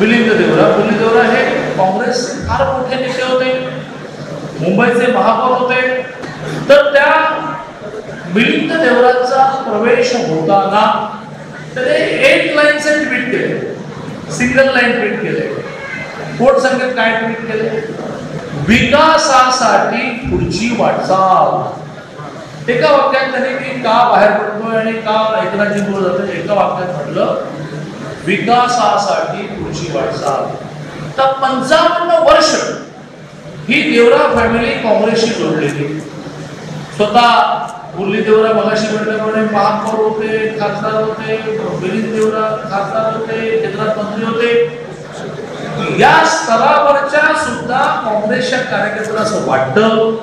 मिलिंद देवरा हे काँग्रेसचे फार मोठे नेते होते, मुंबईचे महापौर होते. तर त्या मिलिंद देवराचा प्रवेश होताना त्याने एक लाईनचे ट्विट केले, सिंगल लाईन ट्विट केले. कोट संगीत काय ट्विट केले? विकासासाठी पुढची वाटचाल. एका वाक्यात त्याने की का बाहेर पडतोय आणि का एकनाथजी बोलत जाते, एका वाक्यात म्हटलं विकासासाठी पुढची वाटचाल. तर 55 वर्ष ही देवरा फॅमिली काँग्रेसशी जोडलेली. स्वतः मुरली देवरा मगाशी म्हटल्याप्रमाणे महापौर होते, खासदार होते, मिलिंद देवरा खासदार होते, केंद्रात मंत्री होते. या स्तरावरच्या सुद्धा काँग्रेसच्या कार्यकर्त्यांना असं वाटतं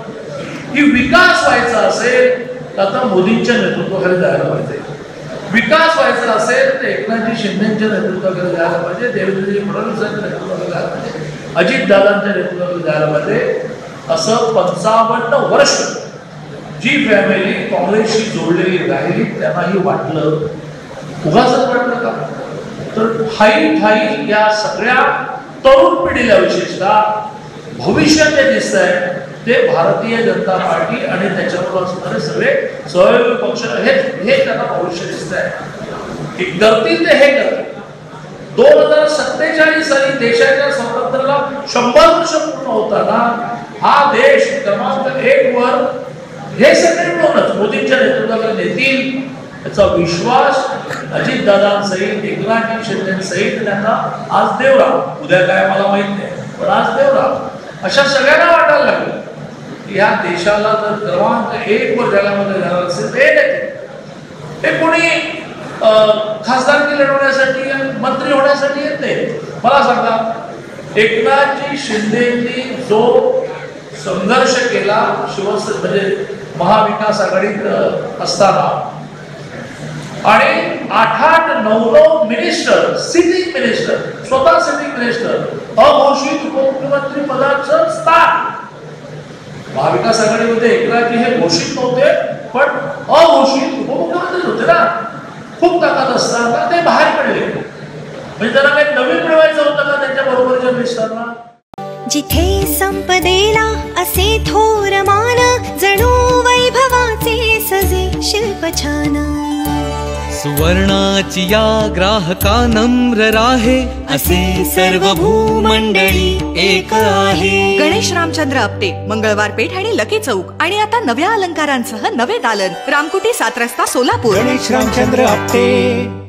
की विकास व्हायचा असेल तर आता मोदींच्या नेतृत्वाखाली जायला पाहिजे, विकास व्हायचा असेल तर एकनाथजी शिंदेच्या नेतृत्वाखाली जायला पाहिजे, देवेंद्रजी फडणवीसांच्या नेतृत्वाखाली जायला पाहिजे, अजितदादांच्या नेतृत्वाखाली जायला पाहिजे. असं 55 वर्ष जी फॅमिली काँग्रेसशी जोडलेली राहिली त्यांनाही वाटलं. उगाचच वाटलं का? तर ठाई या सगळ्या तरुण पिढीला विशेषतः भविष्य जे दिसत आहे ते भारतीय जनता पार्टी आणि त्याच्याबरोबर असणारे सगळे सहयोगी पक्ष हे त्यांना भविष्य दिसत आहे. करतील ते हे करतील. 2047 साली देशाच्या स्वातंत्र्याला 100 वर्ष पूर्ण होताना हा देश क्रमांक 1 वर हे सगळे मिळूनच मोदींच्या नेतृत्वाखाली नेतील याचा विश्वास अजितदादांसहित एकनाथजी शिंदेसहित त्यांना आज देवरा, उद्या काय मला माहित नाही, पण आज देवरा अशा सगळ्यांना वाटायला लागलं की या देशाला जर क्रमांक 1 वर जगामध्ये जाणार असेल ते कोणी खासदारकी लढवण्यासाठी मंत्री होण्यासाठी येत नाही. मला सांगा, एकनाथजी शिंदेनी जो संघर्ष केला शिवसेना म्हणजे महाविकास आघाडीत असताना आणि 8-9 मिनिस्टर, सिटिंग मिनिस्टर, स्वतः सिटिंग मिनिस्टर, अघोषित उपमुख्यमंत्री पदाचं स्थान. महाविकास आघाडीमध्ये एकनाथजी हे घोषित नव्हते पण अघोषित उपमुख्यमंत्री होते ना. खूप ताकद असताना ते बाहेर पडले. म्हणजे त्यांना काही नवीन मिळवायचं होतं का त्यांच्या बरोबरच्या मिनिस्टरना? जिथे संपदेला असे थोर मान, जणू वैभवाचे सजे शिल्प छान. सुवर्णाची या ग्राहका नम्र राहे, असे सर्व भूमंडळी एक आहे. गणेश रामचंद्र आपटे, मंगळवार पेठ आणि लकी चौक. आणि आता नव्या अलंकारांसह नवे दालन, रामकुटी 7 रस्ता सोलापूर. गणेश रामचंद्र आपटे.